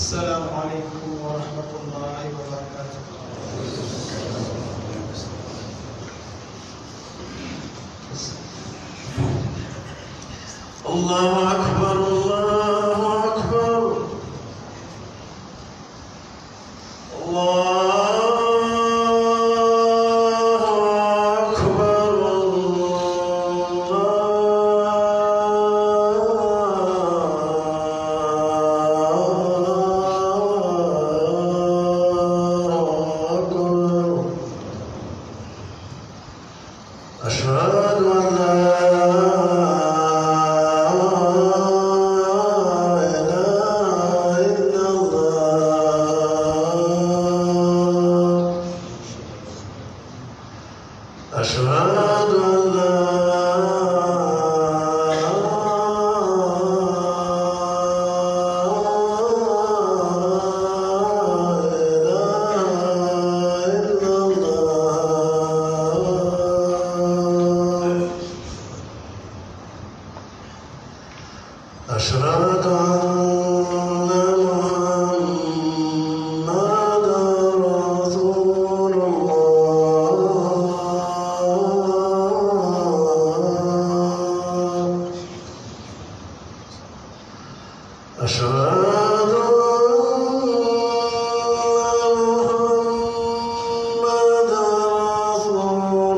السلام عليكم ورحمة الله وبركاته. الله أكبر الله أكبر الله أشهد أن لا إله إلا الله أشهد أن لا أشهد أن محمدًا رسول الله أشهد أن محمدًا رسول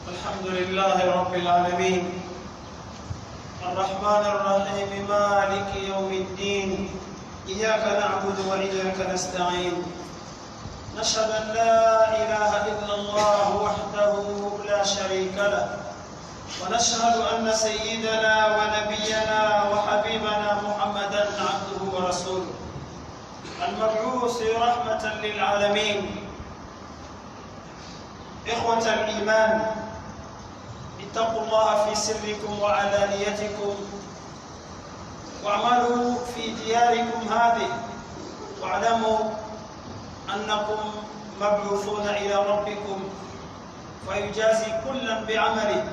الحمد لله رب العالمين الرحمن الرحيم مالك يوم الدين إياك نعبد وإياك نستعين نشهد أن لا إله إلا الله وحده لا شريك له ونشهد أن سيدنا ونبينا وحبيبنا محمدا عبده ورسوله المبعوث رحمة للعالمين. إخوة الإيمان اتقوا الله في سركم وعلانيتكم واعملوا في دياركم هذه واعلموا أنكم مبعوثون إلى ربكم فيجازي كلا بعمله.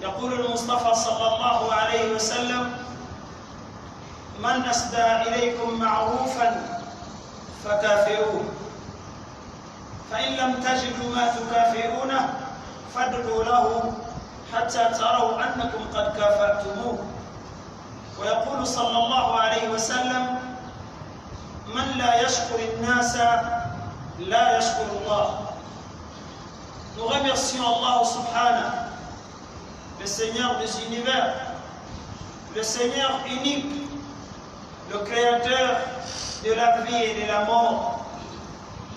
يقول المصطفى صلى الله عليه وسلم: من أسدى إليكم معروفا فكافئوه، فإن لم تجدوا ما تكافئونه فادعوا له حتى تروا أنكم قد كافأتموه. ويقول صلى الله عليه وسلم: من لا يشكر الناس لا يشكر الله. Nous remercions Allah subhanahu, le Seigneur des univers, le Seigneur unique, le Créateur de la vie et de la mort.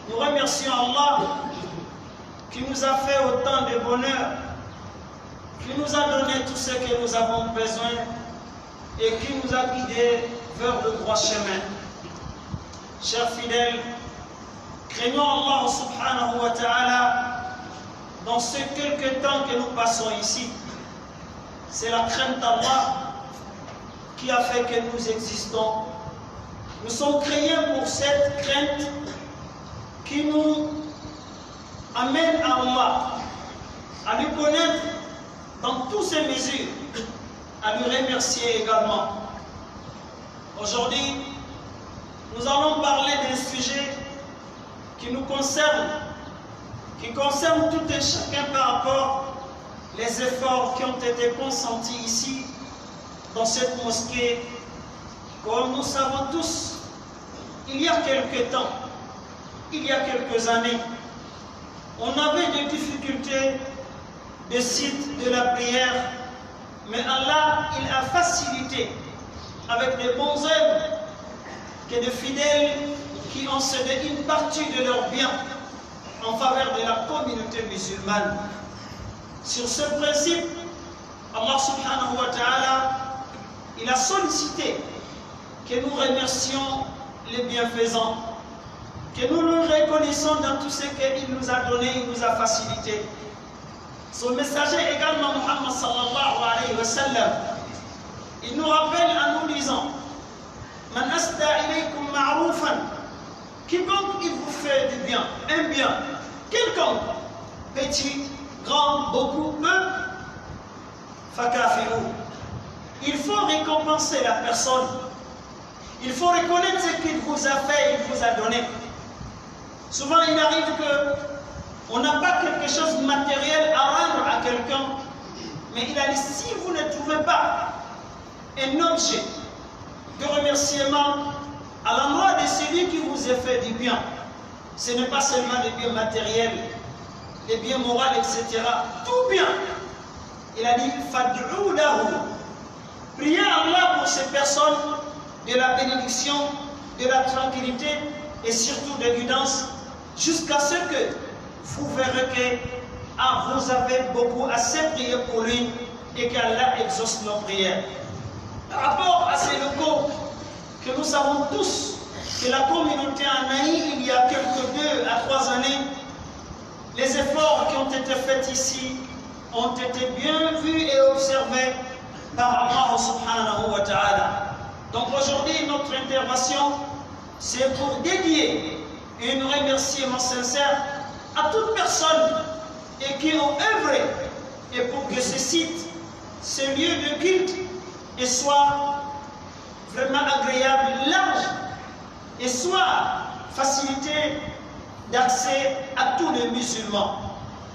Nous remercions Allah qui nous a fait autant de bonheur, qui nous a donné tout ce que nous avons besoin et qui nous a guidés vers le droit chemin. Chers fidèles, craignons Allah subhanahu wa ta'ala dans ces quelques temps que nous passons ici. C'est la crainte d'Allah qui a fait que nous existons. Nous sommes créés pour cette crainte qui nous amène à Allah, à lui connaître dans toutes ses mesures, à lui remercier également. Aujourd'hui, nous allons parler d'un sujet qui nous concerne, qui concerne tout et chacun par rapport aux efforts qui ont été consentis ici, dans cette mosquée. Comme nous savons tous, il y a quelques temps, il y a quelques années, on avait des difficultés de site de la prière, mais Allah, il a facilité avec des bons œuvres que des fidèles qui ont cédé une partie de leurs biens en faveur de la communauté musulmane. Sur ce principe, Allah subhanahu wa ta'ala, il a sollicité que nous remercions les bienfaisants, que nous le reconnaissons dans tout ce qu'il nous a donné, il nous a facilité. Son messager également, Muhammad sallallahu alayhi wa sallam, il nous rappelle en nous disant: Man asda ilaykum ma'roufan, quiconque il vous fait du bien, un bien, quelconque, petit, grand, beaucoup, peu, fakafiru. Il faut récompenser la personne. Il faut reconnaître ce qu'il vous a fait, il vous a donné. Souvent, il arrive qu'on n'a pas quelque chose de matériel à rendre à quelqu'un, mais il a dit, si vous ne trouvez pas un objet de remerciement à l'endroit de celui qui vous a fait du bien, ce n'est pas seulement des biens matériels, des biens moraux, etc. Tout bien. Il a dit, fad'u lahu. Priez Allah pour ces personnes de la bénédiction, de la tranquillité et surtout de guidance, jusqu'à ce que vous verrez que vous avez beaucoup assez prié pour lui et qu'Allah exauce nos prières. Par rapport à ces locaux que nous savons tous que la communauté en a eu il y a quelques 2 à 3 années, les efforts qui ont été faits ici ont été bien vus et observés par Allah subhanahu wa ta'ala. Donc aujourd'hui, notre intervention, c'est pour dédier un remerciement sincère à toute personne et qui ont œuvré et pour que ce site, ce lieu de culte, soit vraiment agréable, large et soit facilité d'accès à tous les musulmans.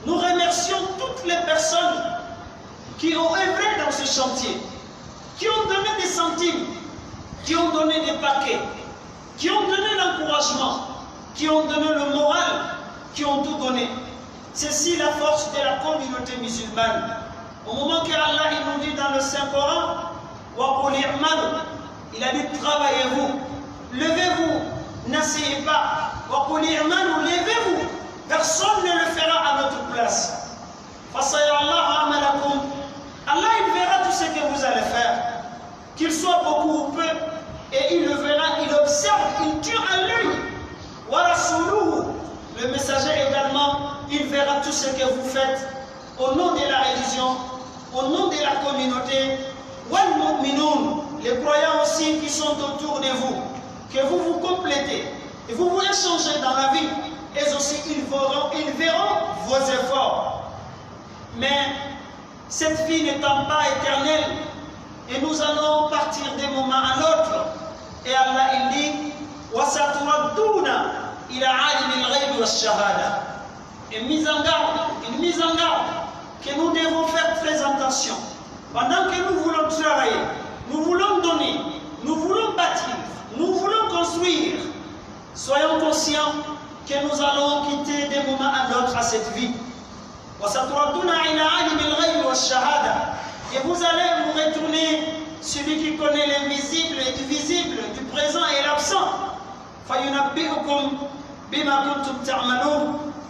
Nous remercions toutes les personnes qui ont œuvré dans ce chantier, qui ont donné des centimes, qui ont donné des paquets, qui ont donné l'encouragement, qui ont donné le moral, qui ont tout donné. C'est si la force de la communauté musulmane. Au moment que Allah il nous dit dans le Saint-Coran, il a dit travaillez-vous, levez-vous, n'asseyez pas. Levez-vous, personne ne le fera à notre place. Allah il verra tout ce que vous allez faire, qu'il soit beaucoup ou peu, et il le verra, il observe, il tue à l'œil. Le messager également, il verra tout ce que vous faites au nom de la religion, au nom de la communauté. Les croyants aussi qui sont autour de vous, que vous vous complétez et vous vous échangez dans la vie, et aussi ils verront vos efforts. Mais cette vie n'étant pas éternelle, et nous allons partir d'un moment à l'autre, et Allah il dit وَسَتُرَدُّونَ إِلَى عَالِمِ الْغَيْبِ وَالشَّهَادَةِ. Une mise en garde que nous devons faire très attention. Pendant que nous voulons travailler, nous voulons donner, nous voulons bâtir, nous voulons construire, soyons conscients que nous allons quitter d'un moment à l'autre à cette vie. Et vous allez vous retourner celui qui connaît l'invisible et du visible, du présent et l'absent.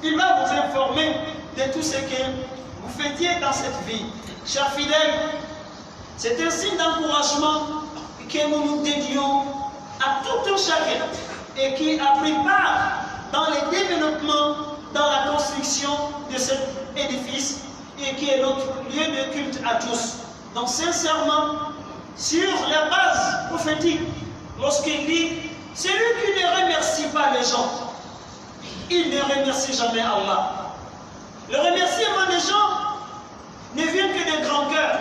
Il va vous informer de tout ce que vous faites dans cette vie. Chers fidèles, c'est un signe d'encouragement que nous nous dédions à tout un chacun et qui a pris part dans le développement, dans la construction de cet édifice et qui est notre lieu de culte à tous. Donc sincèrement, sur la base prophétique, lorsqu'il dit « Celui qui ne remercie pas les gens, il ne remercie jamais Allah. » Le remerciement des gens ne vient que des grands cœurs,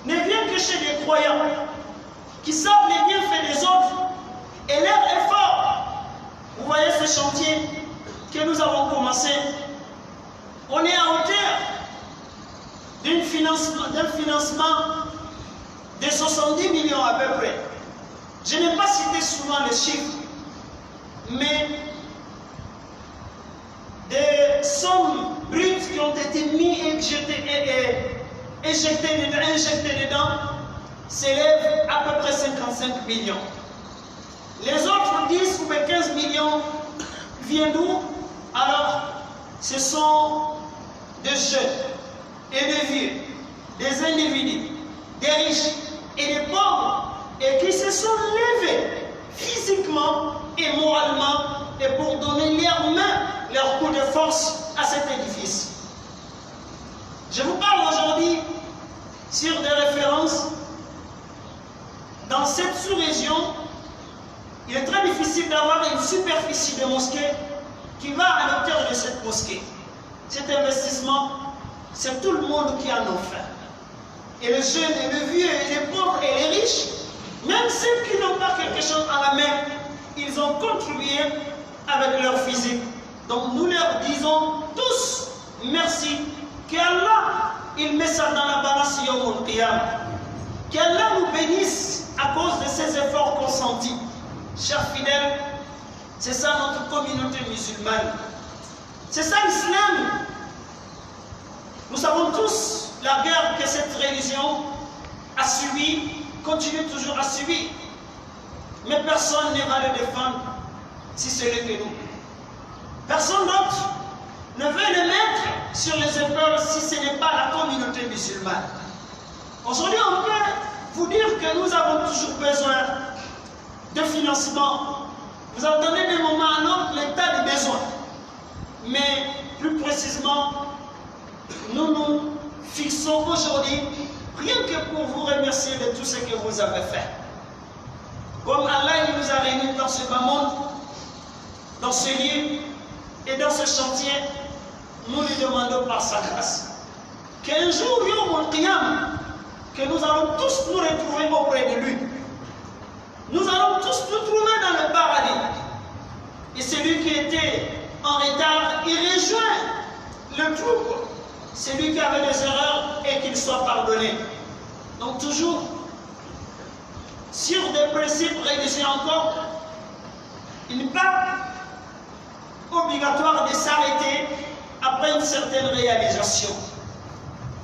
ne vient que chez les croyants qui savent les bienfaits des autres et leur effort. Vous voyez ce chantier que nous avons commencé. On est à hauteur d'un financement de 70 millions à peu près. Je n'ai pas cité souvent les chiffres, mais des sommes brutes qui ont été mises et injectées dedans s'élèvent à peu près 55 millions. Les autres 10 ou 15 millions viennent d'où? Alors, ce sont des jeunes et des vieux, des individus, des riches et des pauvres, et qui se sont levés physiquement et moralement et pour donner leurs mains, leur coup de force à cet édifice. Je vous parle aujourd'hui sur des références. Dans cette sous-région, il est très difficile d'avoir une superficie de mosquée qui va à l'auteur de cette mosquée. Cet investissement, c'est tout le monde qui en a fait. Et les jeunes, et les vieux, et les pauvres, et les riches, même ceux qui n'ont pas quelque chose à la main, ils ont contribué avec leur physique. Donc nous leur disons tous merci. Qu'Allah, il met ça dans la balance Yawm al-Qiyam. Qu'Allah nous bénisse à cause de ces efforts consentis. Chers fidèles, c'est ça notre communauté musulmane. C'est ça l'islam. Nous savons tous la guerre que cette religion a subie, continue toujours à subir. Mais personne ne va le défendre si ce n'est que nous. Personne d'autre ne veut le mettre sur les épaules si ce n'est pas la communauté musulmane. Aujourd'hui, on peut vous dire que nous avons toujours besoin de financement. Vous entendez d'un moment à l'autre l'état des besoins. Mais plus précisément, nous nous fixons aujourd'hui rien que pour vous remercier de tout ce que vous avez fait. Comme Allah il nous a réunis dans ce bas monde, dans ce lieu et dans ce chantier, nous lui demandons par sa grâce qu'un jour, Yawm al-Qiyam, que nous allons tous nous retrouver auprès de lui. Nous allons tous nous trouver dans le paradis. Et celui qui était en retard, il rejoint le troupe. Celui qui avait des erreurs et qu'il soit pardonné. Donc toujours, sur des principes religieux encore, il n'est pas obligatoire de s'arrêter après une certaine réalisation.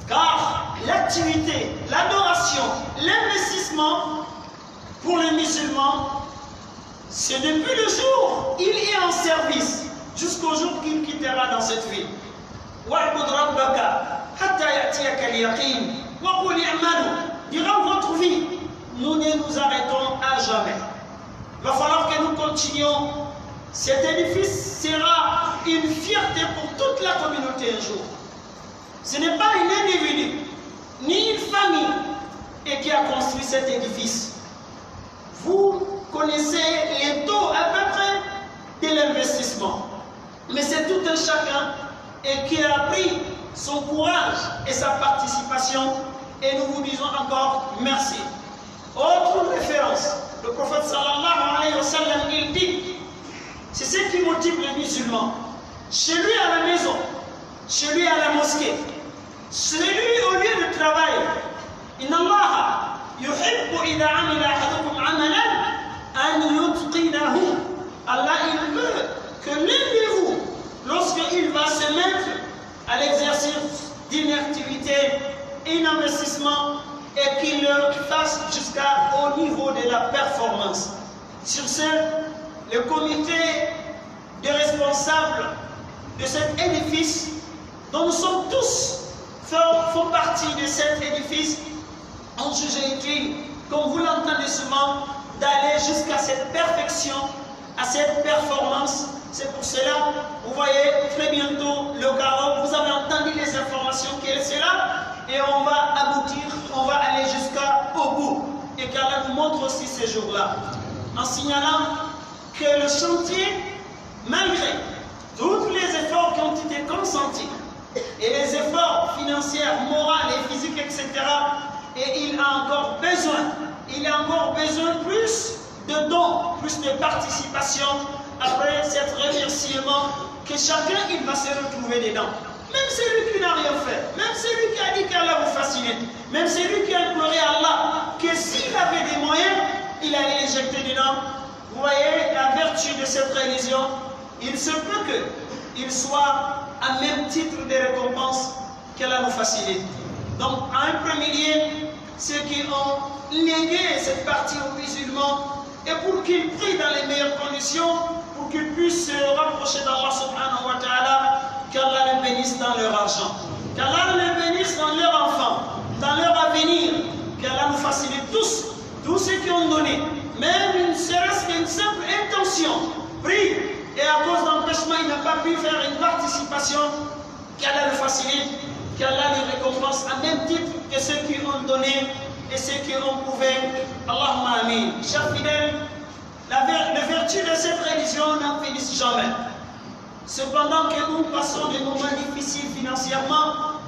Car l'activité, l'adoration, l'investissement pour les musulmans, c'est depuis le jour où il est en service jusqu'au jour qu'il quittera dans cette vie. Durant votre vie, nous ne nous arrêtons à jamais. Il va falloir que nous continuions. Cet édifice sera une fierté pour toute la communauté un jour. Ce n'est pas un individu, ni une famille et qui a construit cet édifice. Vous connaissez les taux à peu près de l'investissement. Mais c'est tout un chacun et qui a pris son courage et sa participation. Et nous vous disons encore merci. Autre référence, le prophète sallallahu alayhi wa sallam, il dit, c'est ce qui motive les musulmans. Chez lui à la maison, chez lui à la mosquée, chez lui au lieu de travail. Inna Allah yuhibbu idha amila ahadukum amalan an yutqinahu. Allah il veut que l'un de vous, lorsqu'il va se mettre à l'exercice d'une activité, un investissement, et qu'il le fasse jusqu'au niveau de la performance. Sur ce, le comité des responsables de cet édifice, dont nous sommes tous, font partie de cet édifice, ont jugé utile, comme vous l'entendez souvent, d'aller jusqu'à cette perfection, à cette performance. C'est pour cela, vous voyez très bientôt le carreau, vous avez entendu les informations qu'elle sera, et on va aboutir, on va aller jusqu'au bout. Et qu'Allah nous montre aussi ces jours-là, en signalant que le chantier, malgré tous les efforts qui ont été consentis, et les efforts financiers, moraux et physiques, etc., et il a encore besoin plus de dons, plus de participation après cet remerciement que chacun il va se retrouver dedans. Même celui qui n'a rien fait, même celui qui a dit qu'Allah vous fascine, même celui qui a imploré Allah que s'il avait des moyens, il allait éjecter dedans. Vous voyez la vertu de cette religion, il se peut qu'il soit à même titre de récompense qu'Allah nous facilite. Donc, en un premier lieu, ceux qui ont légué cette partie aux musulmans, et pour qu'ils prient dans les meilleures conditions, pour qu'ils puissent se rapprocher d'Allah subhanahu wa ta'ala, qu'Allah les bénisse dans leur argent, qu'Allah les bénisse dans leurs enfants, dans leur avenir, qu'Allah nous facilite tous ceux qui ont donné, même une serait-ce qu'une simple intention, prie, et à cause d'empêchement, il n'a pas pu faire une participation, qu'Allah le facilite, qu'Allah les récompense à même titre que ceux qui ont donné et ceux qui ont prouvé. Allahumma amin. Chers fidèles, la vertu de cette religion n'en finit jamais. Cependant que nous passons des moments difficiles financièrement,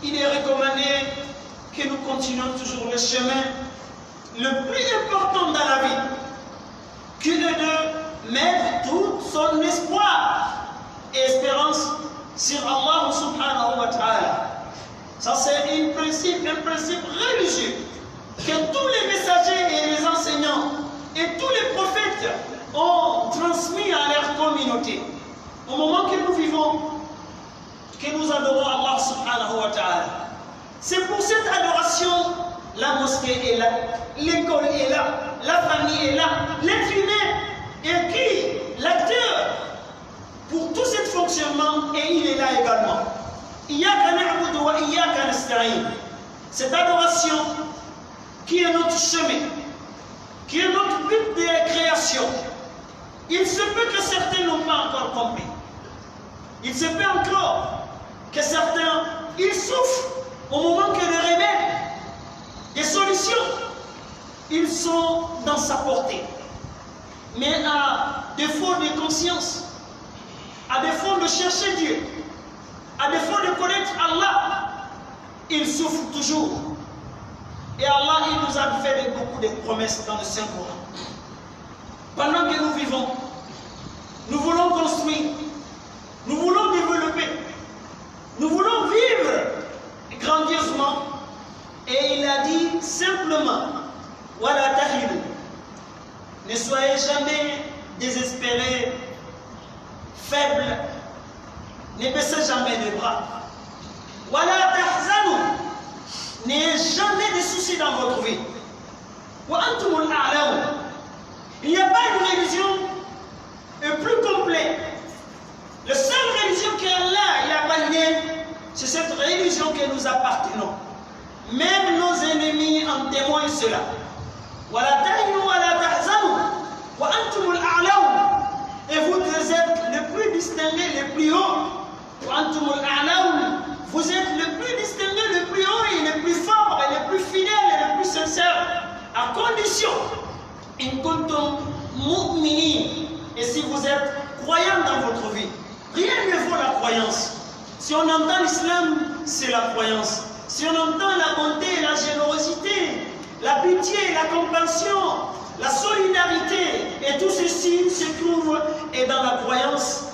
il est recommandé que nous continuons toujours le chemin le plus important dans la vie, que de mettre tout son espoir et espérance sur Allah subhanahu wa ta'ala. Ça c'est un principe religieux que tous les messagers et les enseignants et tous les prophètes ont transmis à leur communauté. Au moment que nous vivons, que nous adorons Allah subhanahu wa ta'ala. C'est pour cette adoration, la mosquée est là, l'école est là, la famille est là, l'être humain est qui? L'acteur pour tout ce fonctionnement, et il est là également. Iyyaka na'budu wa iyyaka nasta'in. Cette adoration qui est notre chemin, qui est notre but de la création, il se peut que certains n'ont pas encore compris. Il se peut encore que certains, ils souffrent au moment que les remèdes, les solutions, ils sont dans sa portée. Mais à défaut de conscience, à défaut de chercher Dieu, à défaut de connaître Allah, ils souffrent toujours. Et Allah, il nous a fait beaucoup de promesses dans le Saint-Coran. Pendant que nous vivons, nous voulons construire, nous voulons développer, nous voulons vivre grandiosement. Et il a dit simplement, Wala tahinu, ne soyez jamais désespérés, faibles, ne baissez jamais les bras. Wala tahzanu, n'ayez jamais de soucis dans votre vie. Wa antumul a'lamun. Il n'y a pas une religion plus complète. La seule religion qu'Allah a validée, c'est cette religion que nous appartenons. Même nos ennemis en témoignent cela. Wala tahinu wala tahzanu wa antumul a'lamun. Et vous êtes le plus distingué, le plus haut. Wa antumul a'lamun. Vous êtes le plus distingué, le plus haut et le plus fort et le plus fidèle et le plus sincère, à condition in kuntum mu'minin. Et si vous êtes croyant dans votre vie, rien ne vaut la croyance. Si on entend l'islam, c'est la croyance. Si on entend la bonté, la générosité, la pitié, la compassion, la solidarité, et tout ceci se trouve et dans la croyance.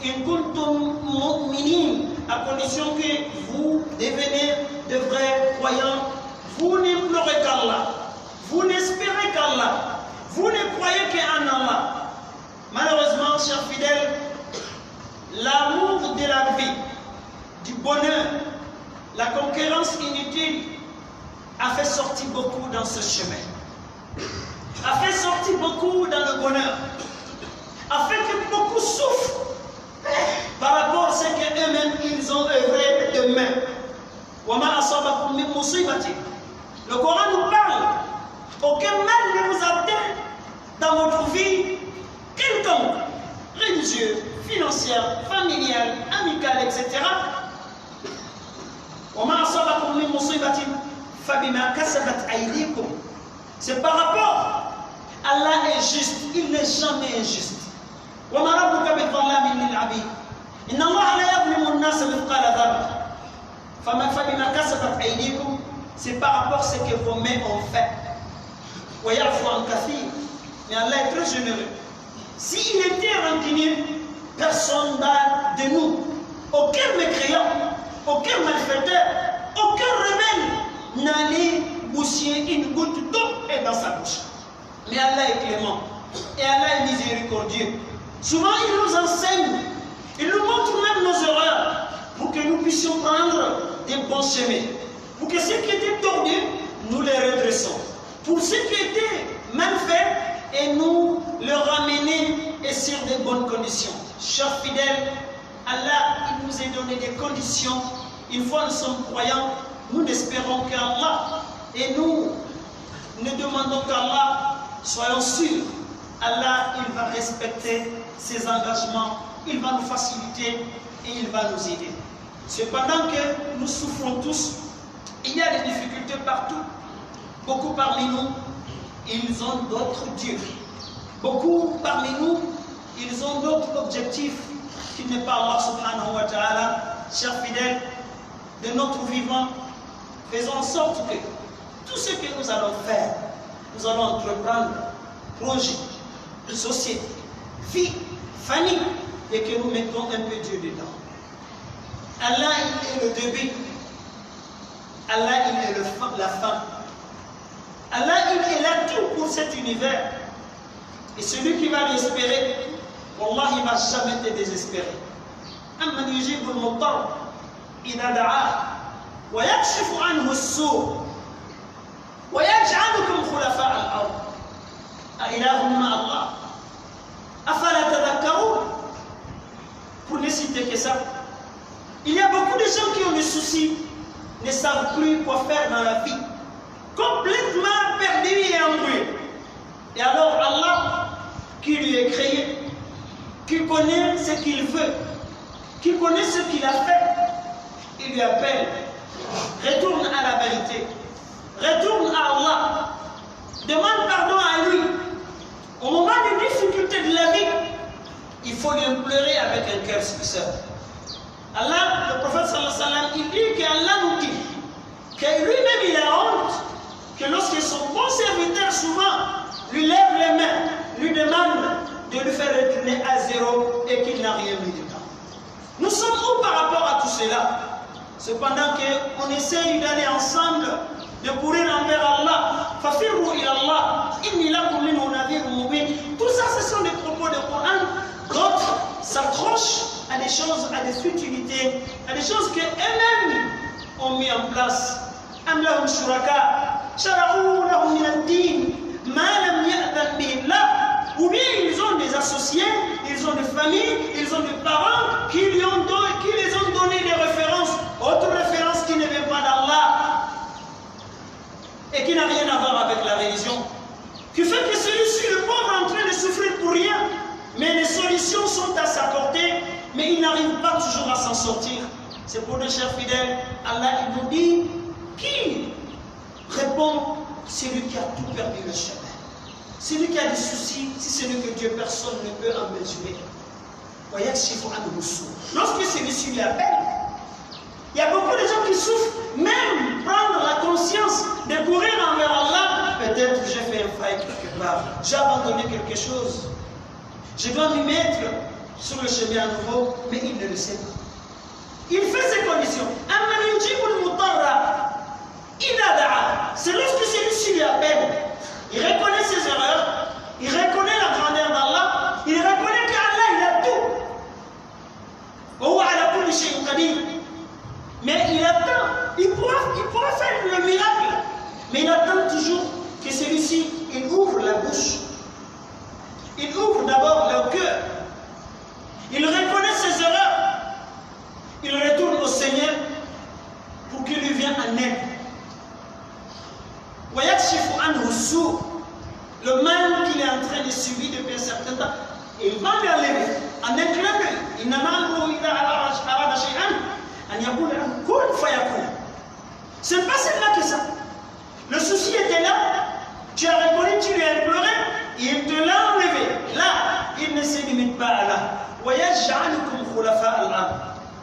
In kuntum mu'minin, à condition que vous devenez de vrais croyants. Vous n'implorez qu'Allah, vous n'espérez qu'Allah, vous ne croyez qu'en Allah. Malheureusement, chers fidèles, l'amour de la vie, du bonheur, la concurrence inutile a fait sortir beaucoup dans ce chemin, a fait sortir beaucoup dans le bonheur, a fait que beaucoup souffrent par rapport à ce qu'eux-mêmes ils ont œuvré de main. Le Coran nous parle, aucun mal ne vous atteint dans votre vie quelconque, religieux, financière, familiale, amicale, etc. C'est par rapport, Allah est juste, il n'est jamais injuste. C'est par rapport à ce que vos mains ont fait. Mais Allah est très généreux. S'il était rancunier, personne de nous, aucun mécréant, aucun malfaiteur, aucun rebelle n'allait bousiller une goutte d'eau dans sa bouche. Mais Allah est clément et Allah est miséricordieux. Souvent il nous enseigne, il nous montre même nos erreurs pour que nous puissions prendre des bons chemins. Pour que ce qui était tordu, nous les redressons. Pour ce qui était mal fait, et nous le ramener et sur de bonnes conditions. Chers fidèles, Allah il nous a donné des conditions. Une fois nous sommes croyants, nous n'espérons qu'Allah et nous ne demandons qu'Allah, soyons sûrs, Allah il va respecter ses engagements, il va nous faciliter et il va nous aider. Cependant que nous souffrons tous, il y a des difficultés partout. Beaucoup parmi nous, ils ont d'autres dieux. Beaucoup parmi nous, ils ont d'autres objectifs qui n'est pas Allah subhanahu wa ta'ala. Chers fidèles, de notre vivant, faisons en sorte que tout ce que nous allons faire, nous allons entreprendre, projet, société, vie, famille, et que nous mettons un peu Dieu dedans. Allah, il est le début. Allah, il est la fin. Allah, il est là tout pour cet univers. Et celui qui va l'espérer, Wallah, il ne va jamais te désespérer. Amman yujibu al-muttar idha da'a wa yakshifu anhu as-su' wa yaj'alukum khulafa' al-ard. A ilahum ma Allah. Afala tadhakkarun. Pour ne citer que ça. Il y a beaucoup de gens qui ont des soucis, ne savent plus quoi faire dans la vie, complètement perdus et embrouillés. Et alors Allah, qui lui a créé, qui connaît ce qu'il veut, qui connaît ce qu'il a fait, il lui appelle, retourne à la vérité, retourne à Allah, demande pardon à lui. Au moment des difficultés de la vie, il faut lui implorer avec un cœur sincère. Allah, le prophète sallallahu alayhi wa sallam, il dit qu'Allah nous dit que lui-même il a honte que lorsque son bon serviteur souvent lui lève les mains, lui demande de lui faire retourner à zéro et qu'il n'a rien mis dedans. Nous sommes où par rapport à tout cela? Cependant qu'on essaye d'aller ensemble, de courir envers Allah, fafirru ila Allah, inni lakum minhu nadhirun mubin. Tout ça, ce sont des propos de Coran. D'autres s'accrochent à des choses, à des futilités, à des choses qu'eux-mêmes ont mis en place. Am lahum shuraka shara'u lahum min ad-din ma lam ya'dhan bihi Allah. Ou bien ils ont des associés, ils ont des familles, ils ont des parents qui les ont donné des références, autres références qui ne viennent pas d'Allah et qui n'a rien à voir avec la religion, qui fait que celui-ci, le pauvre, est en train de souffrir pour rien, mais les solutions sont à sa portée, mais il n'arrive pas toujours à s'en sortir. C'est pour nos chers fidèles, Allah il nous dit, qui répond? Celui qui a tout perdu le chemin. Celui qui a des soucis, si c'est lui que Dieu, personne ne peut en mesurer. Lorsque celui-ci lui appelle, il y a beaucoup de gens qui souffrent, même prendre la conscience de courir envers Allah. Peut-être j'ai fait un faille quelque part, j'ai abandonné quelque chose, je dois m'y mettre sur le chemin à nouveau, mais il ne le sait pas. Il fait ses conditions. C'est lorsque celui-ci lui appelle, il reconnaît ses erreurs, il reconnaît la grandeur d'Allah, il reconnaît qu'Allah il a tout. Mais il attend, il pourra faire le miracle. Mais il attend toujours que celui-ci, il ouvre la bouche. Il ouvre d'abord leur cœur. Il reconnaît ses erreurs. Il retourne au Seigneur pour qu'il lui vienne en aide. Le mal qu'il est en train de subir depuis un certain temps, il va l'enlever en un clin d'œil. C'est pas seulement que ça. Le souci était là, tu as reconnu, tu lui as imploré, il te l'a enlevé. Là, il ne se limite pas à là.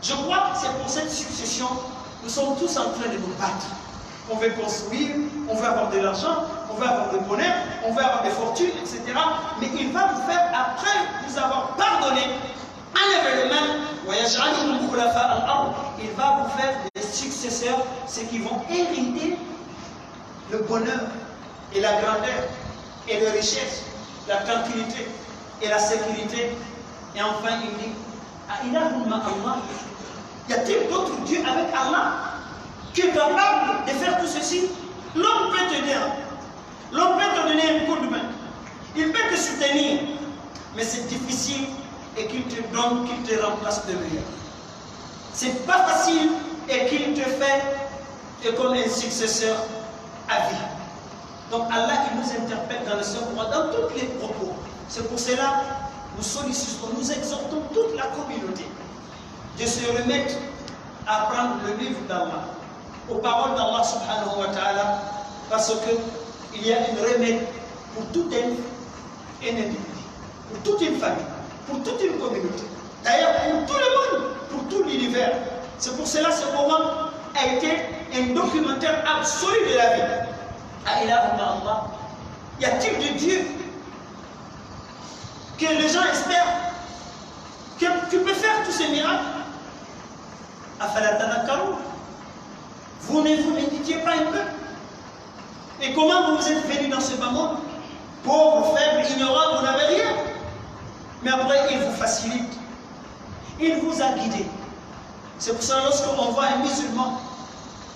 Je crois que c'est pour cette succession, nous sommes tous en train de nous battre. On veut construire, on veut avoir de l'argent, on veut avoir de bonheur, on veut avoir des fortunes, etc. Mais il va vous faire, après vous avoir pardonné, enlever le mal. Il va vous faire des successeurs, ceux qui vont hériter le bonheur et la grandeur et la richesse, la tranquillité et la sécurité. Et enfin, il dit, y a-t-il d'autres dieux avec Allah qui est capable de faire tout ceci? L'homme peut te dire, l'homme peut te donner un coup de main, il peut te soutenir, mais c'est difficile et qu'il te donne, qu'il te remplace de meilleur. C'est pas facile et qu'il te fait comme un successeur à vie. Donc Allah, il nous interpelle dans le Saint-Coran, dans tous les propos. C'est pour cela nous sollicitons, nous exhortons toute la communauté de se remettre à prendre le livre d'Allah, aux paroles d'Allah subhanahu wa ta'ala, parce qu'il y a une remède pour tout un individu, pour toute une famille, pour toute une communauté. D'ailleurs, pour tout le monde, pour tout l'univers. C'est pour cela que ce Coran a été un documentaire absolu de la vie. Y a-t-il de Dieu que les gens espèrent que tu peux faire tous ces miracles? Vous ne vous méditiez pas un peu? Et comment vous êtes venus dans ce bas monde? Pauvres, faibles, ignorants, vous n'avez rien. Mais après, il vous facilite. Il vous a guidé. C'est pour ça que lorsqu'on voit un musulman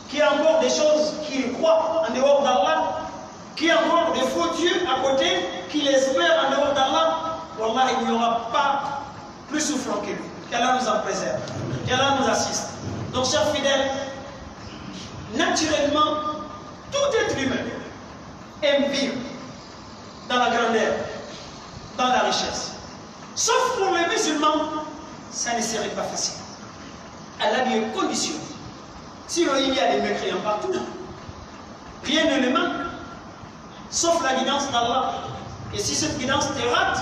qui a encore des choses qu'il croit en dehors d'Allah, qui a encore des faux dieux à côté, qu'il espère en dehors d'Allah, wallah, il n'y aura pas plus souffrant que lui. Qu'Allah nous en préserve. Qu'Allah nous assiste. Donc, chers fidèles, naturellement, tout être humain aime vivre dans la grandeur, dans la richesse. Sauf pour les musulmans, ça ne serait pas facile. Allah lui est conditionné. Sinon, il y a des mécréants partout. Rien ne le manque, sauf la guidance d'Allah. Et si cette guidance te rate,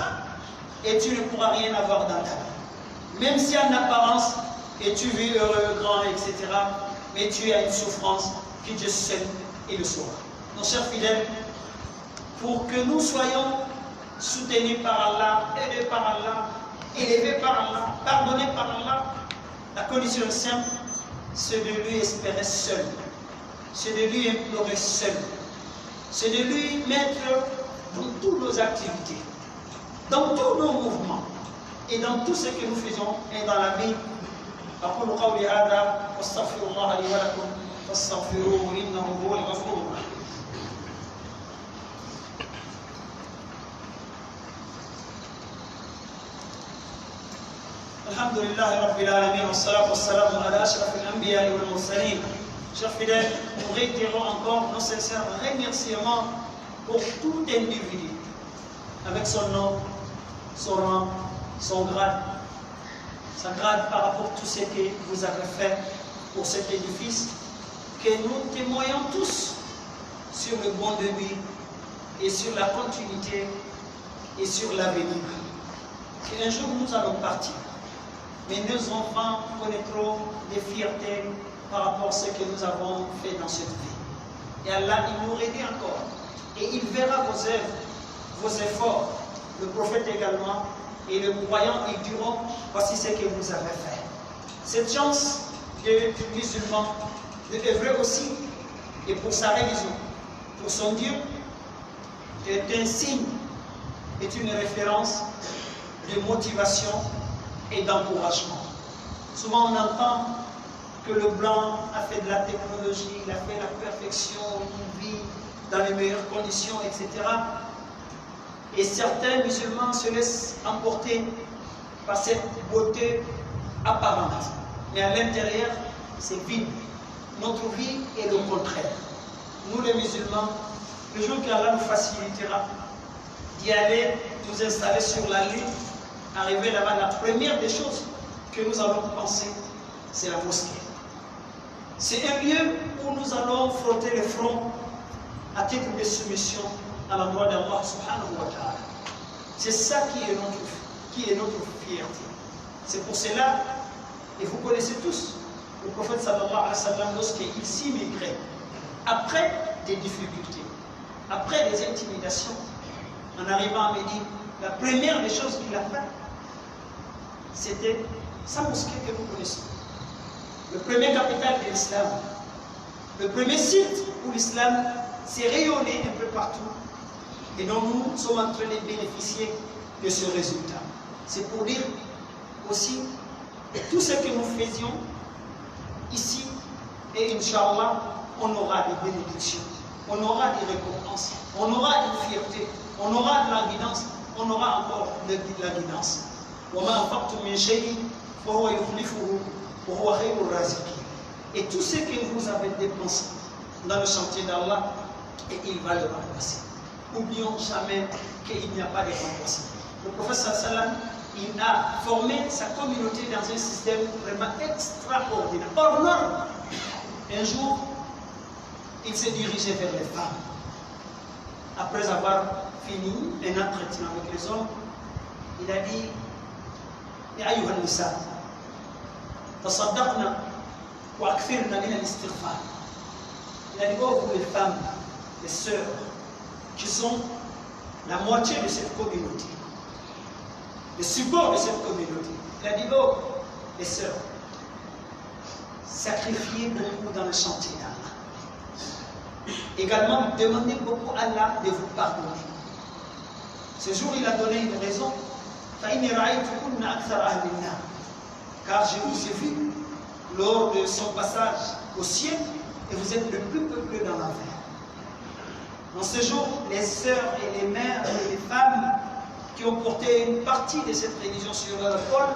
et tu ne pourras rien avoir dans ta vie. Même si en apparence, et tu vis heureux, grand, etc., mais tu as une souffrance qui Dieu seul et le saura. Nos chers fidèles, pour que nous soyons soutenus par Allah, aidés par Allah, élevés par Allah, pardonnés par Allah, la condition simple, c'est de lui espérer seul, c'est de lui implorer seul, c'est de lui mettre dans toutes nos activités, dans tous nos mouvements et dans tout ce que nous faisons et dans la vie. أقول قولي هذا واستغفر الله لي ولكم فاستغفروه إنه هو الغفور الرحيم. الحمد لله رب العالمين والصلاة والسلام على أشرف الأنبياء والمرسلين. Chers fidèles, nous réitérons encore nos sincères remerciements pour tout individu, avec son nom, son rang, son grade, sa grade par rapport à tout ce que vous avez fait pour cet édifice, que nous témoignons tous sur le bon début et sur la continuité et sur l'avenir. Un jour nous allons partir, mais nos enfants connaîtront des fiertés par rapport à ce que nous avons fait dans cette vie. Et Allah, il nous rédit encore. Et il verra vos œuvres, vos efforts. Le prophète également. Et les croyants, ils diront, voici ce que vous avez fait. Cette chance du musulman de œuvrer aussi, et pour sa religion, pour son Dieu, est un signe, est une référence de motivation et d'encouragement. Souvent on entend que le blanc a fait de la technologie, il a fait la perfection, il vit dans les meilleures conditions, etc. Et certains musulmans se laissent emporter par cette beauté apparente. Mais à l'intérieur, c'est vide. Notre vie est le contraire. Nous les musulmans, le jour qu'Allah nous facilitera d'y aller, nous installer sur la lune, arriver là-bas, la première des choses que nous allons penser, c'est la mosquée. C'est un lieu où nous allons frotter le front à titre de soumission à l'endroit d'Allah subhanahu wa ta'ala. C'est ça qui est notre fierté. C'est pour cela, et vous connaissez tous, le prophète sallallahu alayhi wa sallam, lorsqu'il s'immigrait, après des difficultés, après des intimidations, en arrivant à Médine, la première des choses qu'il a fait, c'était sa mosquée que nous connaissons. Le premier capital de l'islam, le premier site où l'islam s'est rayonné un peu partout et dont nous sommes en train de bénéficier de ce résultat. C'est pour dire aussi tout ce que nous faisions ici et Inch'Allah, on aura des bénédictions, on aura des récompenses, on aura une fierté, on aura de la guidance, on aura encore de la guidance. Et tout ce que vous avez dépensé dans le chantier d'Allah, et il va le remplacer. N'oublions jamais qu'il n'y a pas de remplacement. Le prophète sallam, il a formé sa communauté dans un système vraiment extraordinaire, hors norme. Un jour, il s'est dirigé vers les femmes. Après avoir fini un entretien avec les hommes, il a dit Ya ayyuha an-nisa, tasaddaqna wa akthirna min al-istighfar. Il a dit oh, vous les femmes, les sœurs, qui sont la moitié de cette communauté, le support de cette communauté. Il a dit oh, les sœurs, sacrifiez beaucoup dans le chantier d'Allah. Également, demandez beaucoup à Allah de vous pardonner. Ce jour, il a donné une raison. Car je vous ai vu lors de son passage au ciel et vous êtes le plus peuplé dans l'enfer. En ce jour, les sœurs et les mères et les femmes qui ont porté une partie de cette religion sur leur épaule,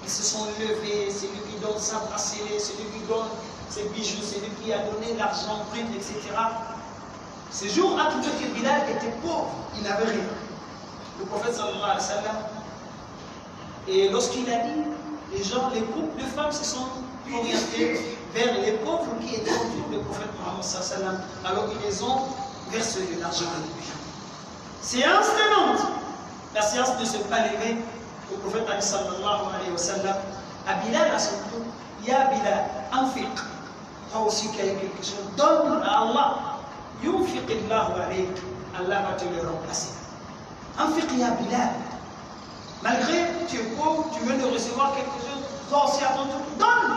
ils se sont levés, celui qui donne sa bracelet, celui qui donne ses bijoux, celui qui a donné l'argent, prime, etc. Ce jour, Abu Bakr Bilal était pauvre, il n'avait rien. Le prophète sallallahu alayhi wa sallam, et lorsqu'il a dit, les groupes de femmes se sont orientés vers les pauvres qui étaient autour du prophète Muhammad sallallahu alayhi wa sallam. Alors ils les ont versé de l'argent à lui. Séance tenante. La séance ne s'est pas levée. Le prophète sallallahu alayhi wa sallam, à Bilal à son tour, Ya Bilal, anfiq. Toi aussi qui as quelque chose, donne à Allah. Yunfiqillahu alayk. Allah va te le remplacer. Anfiq ya Bilal. Malgré que tu es pauvre, tu veux de recevoir quelque chose, toi aussi à ton tour, donne.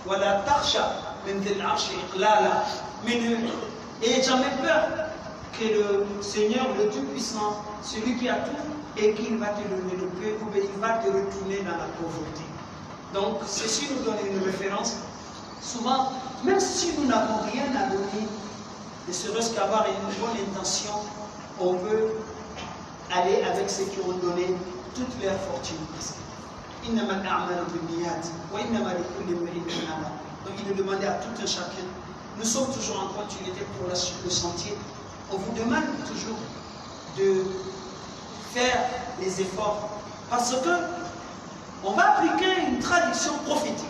Wala takhsha min dhil arshi iqlala. Mais n'ayez jamais peur que le Seigneur, le Tout-Puissant, celui qui a tout, et qu'il va te donner le peu, ou il va te retourner dans la pauvreté. Donc, ceci nous donne une référence. Souvent, même si nous n'avons rien à donner, ne serait-ce qu'avoir une bonne intention, on veut aller avec ceux qui ont donné toute leur fortune. Donc il est demandé à tout un chacun. Nous sommes toujours en continuité pour le chantier. On vous demande toujours de faire les efforts parce que on va appliquer une traduction prophétique.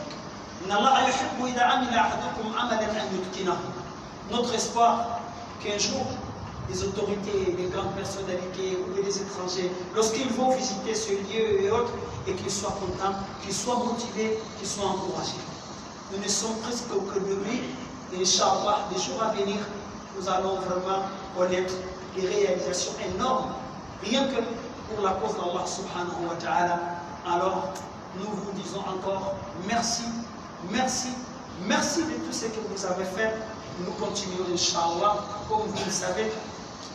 Notre espoir qu'un jour les autorités, les grandes personnalités ou les étrangers, lorsqu'ils vont visiter ce lieu et autres, et qu'ils soient contents, qu'ils soient motivés, qu'ils soient encouragés. Nous ne sommes presque que de lui, et Inch'Allah, des jours à venir, nous allons vraiment connaître des réalisations énormes, rien que pour la cause d'Allah subhanahu wa ta'ala. Alors, nous vous disons encore merci, merci, merci de tout ce que vous avez fait. Nous continuons, Inch'Allah, comme vous le savez,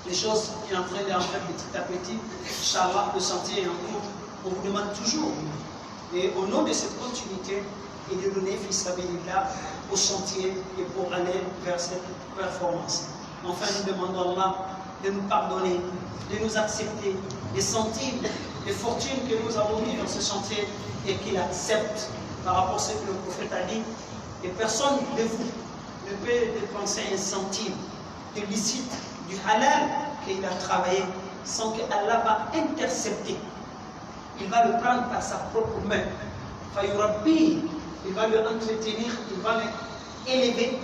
les choses qui sont en train d'entrer petit à petit. Inch'Allah, le chantier est en cours. On vous demande toujours, et au nom de cette continuité, et de donner fils sabilillah au chantier et pour aller vers cette performance. Enfin, nous demandons à Allah de nous pardonner, de nous accepter les centimes, les fortunes que nous avons mis dans ce chantier et qu'il accepte par rapport à ce que le prophète a dit. Et personne de vous ne peut dépenser un centime de licite, du halal qu'il a travaillé sans que Allah va intercepter. Il va le prendre par sa propre main. Fayurabbi, il va le entretenir, il va le élever.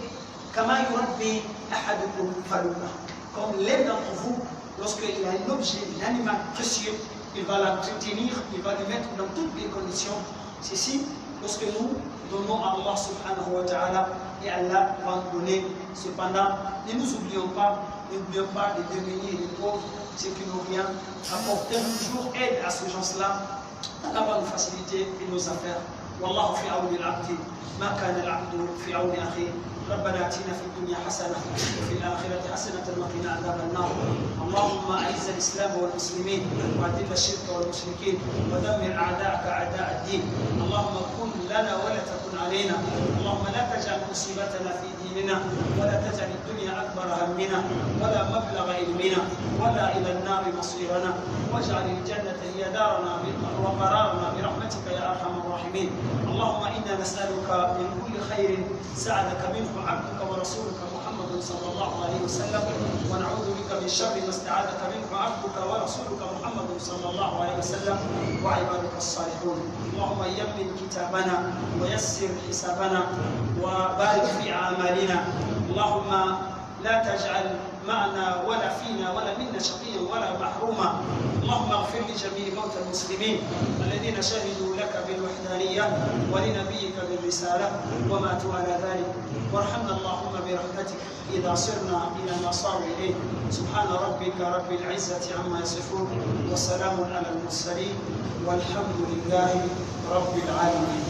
Kama yurabbi ahadukum faluka. Comme l'un d'entre vous, lorsqu'il a un objet, un animal précieux, il va l'entretenir, il va le mettre dans toutes les conditions. Ceci, lorsque nous donnons à Allah subhanahu wa ta'ala, et Allah va nous donner. Cependant, ne nous oublions pas de démunis et des pauvres, ceux qui n'ont rien. Apportons toujours aide à ces gens-là. Allah va nous faciliter nos affaires. Wallahu fi awni al-abdi, ma kana al-abdu fi awni akhi. ربنا اتنا في الدنيا حسنه وفي الاخره حسنه وقنا عذاب النار. اللهم اعز الاسلام والمسلمين واذل الشرك والمشركين ودمر اعداءك اعداء الدين. اللهم كن لنا ولا تكن علينا. اللهم لا تجعل مصيبتنا في ديننا ولا تجعل الدنيا اكبر همنا ولا مبلغ علمنا ولا الى النار مصيرنا واجعل الجنه هي دارنا وقرارنا برحمتك يا ارحم الراحمين. اللهم انا نسالك من كل خير سعدك منه عبدك ورسولك محمد صلى الله عليه وسلم ونعوذ بك من شر ما استعاذك منه عبدك ورسولك محمد صلى الله عليه وسلم وعبادك الصالحون. اللهم يمن كتابنا ويسر حسابنا وبارك في اعمالنا. اللهم لا تجعل معنا ولا فينا ولا منا شقيا ولا محروما. اللهم اغفر لجميع موتى المسلمين الذين شهدوا لك بالوحدانيه ولنبيك بالرساله وماتوا على ذلك. وارحمنا اللهم برحمتك اذا صرنا الى ما صاروا اليه. سبحان ربك رب العزه عما يصفون وسلام على المرسلين والحمد لله رب العالمين.